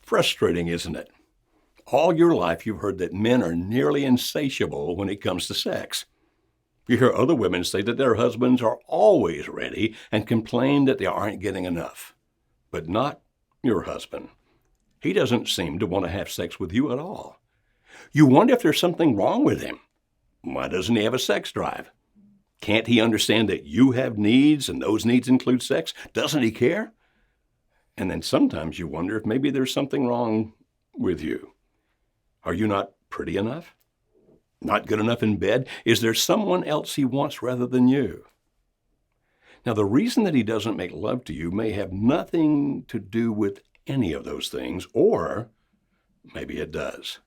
Frustrating, isn't it? All your life you've heard that men are nearly insatiable when it comes to sex. You hear other women say that their husbands are always ready and complain that they aren't getting enough. But not your husband. He doesn't seem to want to have sex with you at all. You wonder if there's something wrong with him. Why doesn't he have a sex drive? Can't he understand that you have needs and those needs include sex? Doesn't he care? And then sometimes you wonder if maybe there's something wrong with you. Are you not pretty enough? Not good enough in bed? Is there someone else he wants rather than you? Now, the reason that he doesn't make love to you may have nothing to do with any of those things, or maybe it does.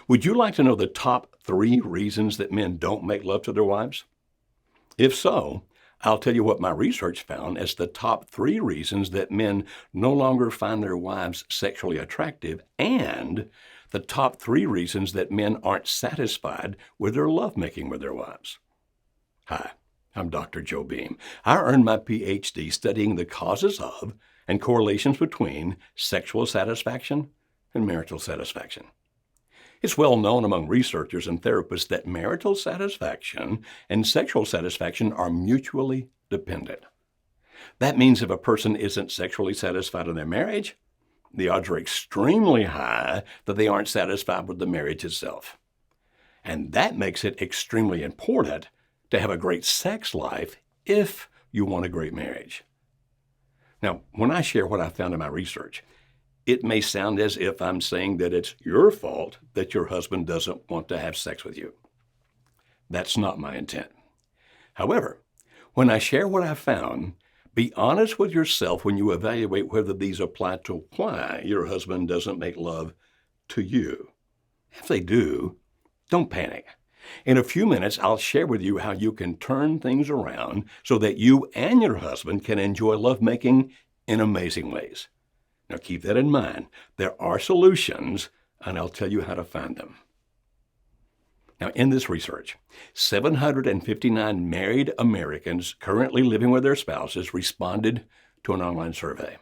Would you like to know the top 3 reasons that men don't make love to their wives? If so, I'll tell you what my research found as the top 3 reasons that men no longer find their wives sexually attractive, and the top 3 reasons that men aren't satisfied with their lovemaking with their wives. Hi, I'm Dr. Joe Beam. I earned my PhD studying the causes of and correlations between sexual satisfaction and marital satisfaction. It's well known among researchers and therapists that marital satisfaction and sexual satisfaction are mutually dependent. That means if a person isn't sexually satisfied in their marriage, the odds are extremely high that they aren't satisfied with the marriage itself. And that makes it extremely important to have a great sex life if you want a great marriage. Now, when I share what I found in my research, it may sound as if I'm saying that it's your fault that your husband doesn't want to have sex with you. That's not my intent. However, when I share what I found, be honest with yourself when you evaluate whether these apply to why your husband doesn't make love to you. If they do, don't panic. In a few minutes, I'll share with you how you can turn things around so that you and your husband can enjoy lovemaking in amazing ways. Now keep that in mind. There are solutions, and I'll tell you how to find them. Now, in this research, 759 married Americans currently living with their spouses responded to an online survey.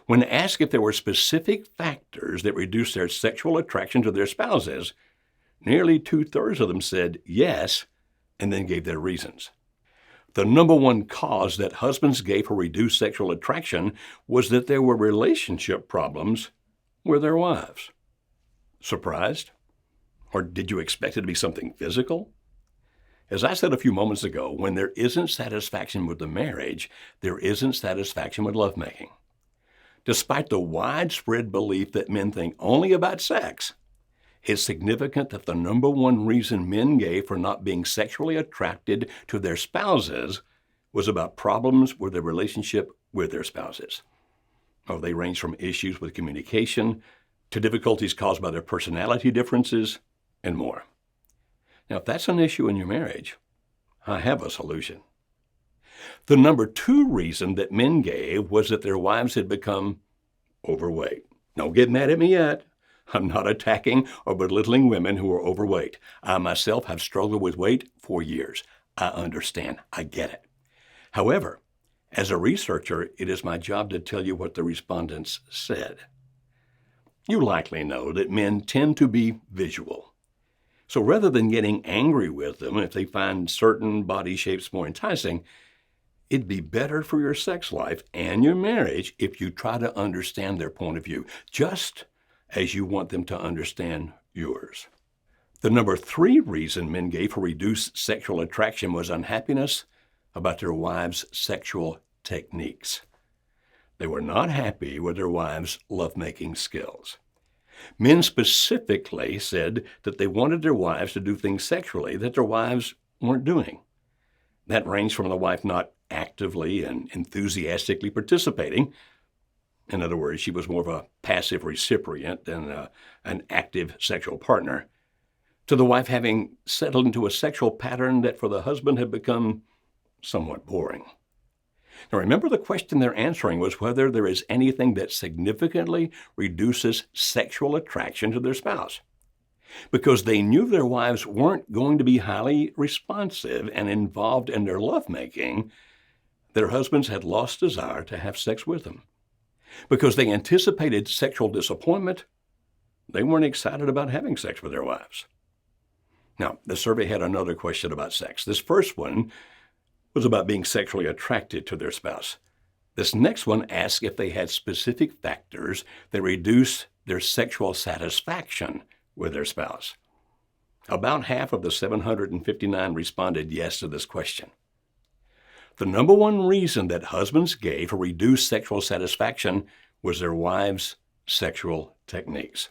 When asked if there were specific factors that reduced their sexual attraction to their spouses, nearly 2/3 of them said yes, and then gave their reasons. The number one cause that husbands gave for reduced sexual attraction was that there were relationship problems with their wives. Surprised? Or did you expect it to be something physical? As I said a few moments ago, when there isn't satisfaction with the marriage, there isn't satisfaction with lovemaking. Despite the widespread belief that men think only about sex, it's significant that the number one reason men gave for not being sexually attracted to their spouses was about problems with their relationship with their spouses. They range from issues with communication to difficulties caused by their personality differences and more. Now, if that's an issue in your marriage, I have a solution. The number 2 reason that men gave was that their wives had become overweight. Don't get mad at me yet. I'm not attacking or belittling women who are overweight. I myself have struggled with weight for years. I understand. I get it. However, as a researcher, it is my job to tell you what the respondents said. You likely know that men tend to be visual. So rather than getting angry with them if they find certain body shapes more enticing, it'd be better for your sex life and your marriage if you try to understand their point of view, just as you want them to understand yours. The number 3 reason men gave for reduced sexual attraction was unhappiness about their wives' sexual techniques. They were not happy with their wives' lovemaking skills. Men specifically said that they wanted their wives to do things sexually that their wives weren't doing. That ranged from the wife not actively and enthusiastically participating. In other words, she was more of a passive recipient than an active sexual partner, to the wife having settled into a sexual pattern that for the husband had become somewhat boring. Now remember, the question they're answering was whether there is anything that significantly reduces sexual attraction to their spouse. Because they knew their wives weren't going to be highly responsive and involved in their lovemaking, their husbands had lost desire to have sex with them. Because they anticipated sexual disappointment, they weren't excited about having sex with their wives. Now, the survey had another question about sex. This first one was about being sexually attracted to their spouse. This next one asked if they had specific factors that reduce their sexual satisfaction with their spouse. About half of the 759 responded yes to this question. The number one reason that husbands gave for reduced sexual satisfaction was their wives' sexual techniques.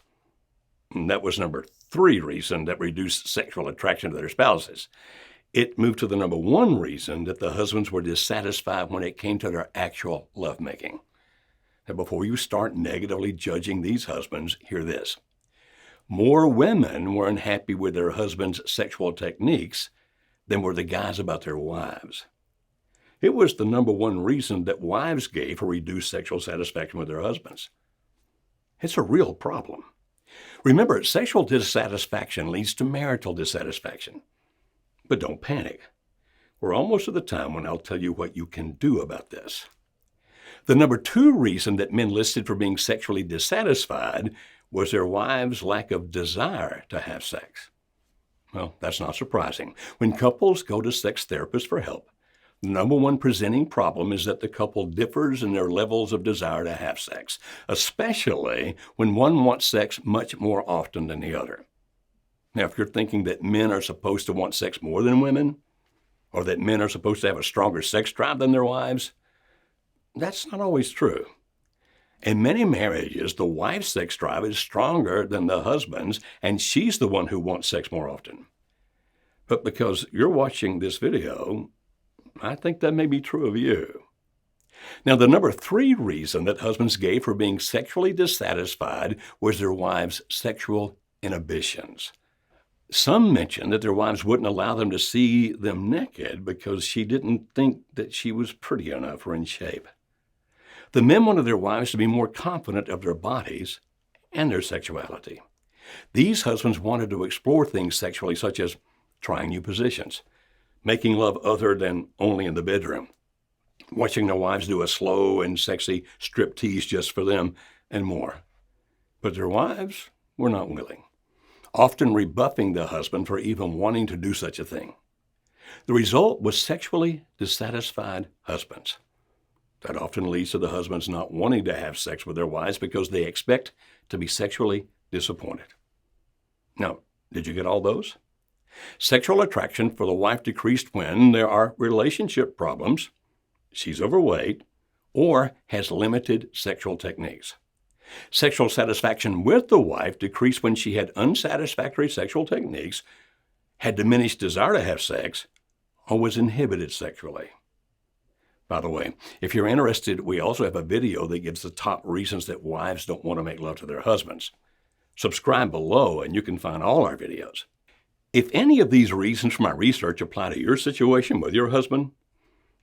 And that was number 3 reason that reduced sexual attraction to their spouses. It moved to the number 1 reason that the husbands were dissatisfied when it came to their actual lovemaking. Now, before you start negatively judging these husbands, hear this. More women were unhappy with their husbands' sexual techniques than were the guys about their wives. It was the number 1 reason that wives gave for reduced sexual satisfaction with their husbands. It's a real problem. Remember, sexual dissatisfaction leads to marital dissatisfaction. But don't panic. We're almost at the time when I'll tell you what you can do about this. The number 2 reason that men listed for being sexually dissatisfied was their wives' lack of desire to have sex. Well, that's not surprising. When couples go to sex therapists for help, the number 1 presenting problem is that the couple differs in their levels of desire to have sex, especially when one wants sex much more often than the other. Now, if you're thinking that men are supposed to want sex more than women, or that men are supposed to have a stronger sex drive than their wives, that's not always true. In many marriages, the wife's sex drive is stronger than the husband's, and she's the one who wants sex more often. But because you're watching this video, I think that may be true of you. Now, the number 3 reason that husbands gave for being sexually dissatisfied was their wives' sexual inhibitions. Some mentioned that their wives wouldn't allow them to see them naked because she didn't think that she was pretty enough or in shape. The men wanted their wives to be more confident of their bodies and their sexuality. These husbands wanted to explore things sexually, such as trying new positions, making love other than only in the bedroom, watching their wives do a slow and sexy striptease just for them, and more. But their wives were not willing, often rebuffing the husband for even wanting to do such a thing. The result was sexually dissatisfied husbands. That often leads to the husbands not wanting to have sex with their wives because they expect to be sexually disappointed. Now, did you get all those? Sexual attraction for the wife decreased when there are relationship problems, she's overweight, or has limited sexual techniques. Sexual satisfaction with the wife decreased when she had unsatisfactory sexual techniques, had diminished desire to have sex, or was inhibited sexually. By the way, if you're interested, we also have a video that gives the top reasons that wives don't want to make love to their husbands. Subscribe below and you can find all our videos. If any of these reasons from my research apply to your situation with your husband,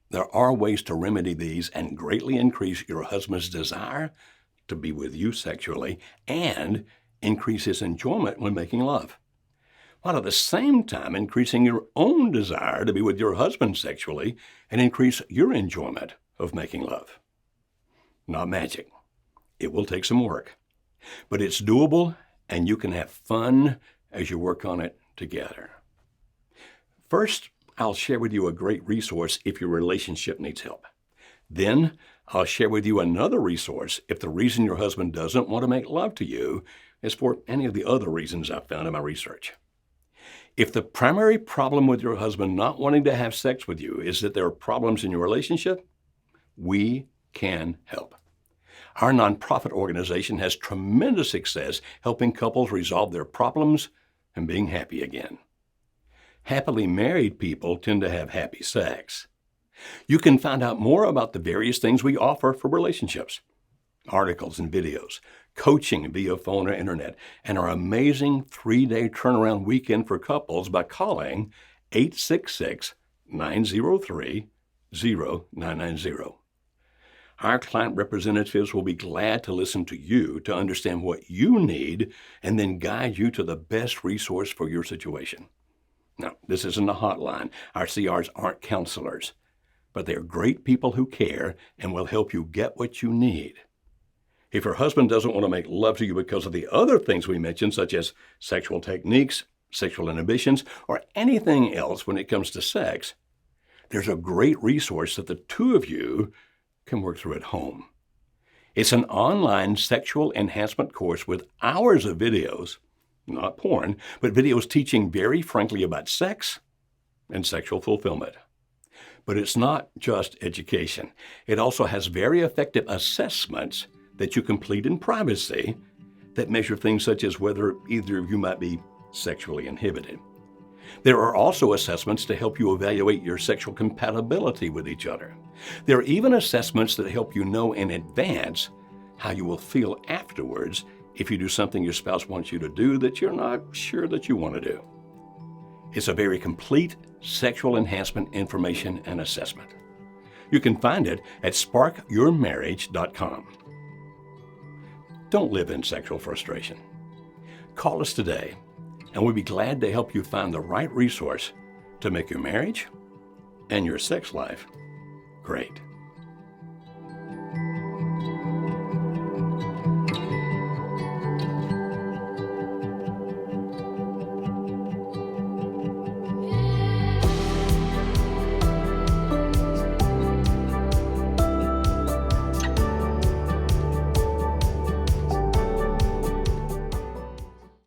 there are ways to remedy these and greatly increase your husband's desire to be with you sexually and increase his enjoyment when making love, while at the same time increasing your own desire to be with your husband sexually and increase your enjoyment of making love. Not magic. It will take some work, but it's doable and you can have fun as you work on it together. First, I'll share with you a great resource if your relationship needs help. Then, I'll share with you another resource if the reason your husband doesn't want to make love to you is for any of the other reasons I've found in my research. If the primary problem with your husband not wanting to have sex with you is that there are problems in your relationship, we can help. Our nonprofit organization has tremendous success helping couples resolve their problems and being happy again. Happily married people tend to have happy sex. You can find out more about the various things we offer for relationships, articles and videos, coaching via phone or internet, and our amazing 3-day turnaround weekend for couples by calling 866-903-0990. Our client representatives will be glad to listen to you to understand what you need and then guide you to the best resource for your situation. Now, this isn't a hotline. Our CRs aren't counselors, but they're great people who care and will help you get what you need. If your husband doesn't want to make love to you because of the other things we mentioned, such as sexual techniques, sexual inhibitions, or anything else when it comes to sex, there's a great resource that the two of you can work through at home. It's an online sexual enhancement course with hours of videos, not porn, but videos teaching very frankly about sex and sexual fulfillment. But it's not just education. It also has very effective assessments that you complete in privacy that measure things such as whether either of you might be sexually inhibited. There are also assessments to help you evaluate your sexual compatibility with each other. There are even assessments that help you know in advance how you will feel afterwards if you do something your spouse wants you to do that you're not sure that you want to do. It's a very complete sexual enhancement information and assessment. You can find it at sparkyourmarriage.com. Don't live in sexual frustration. Call us today, and we'll be glad to help you find the right resource to make your marriage and your sex life great.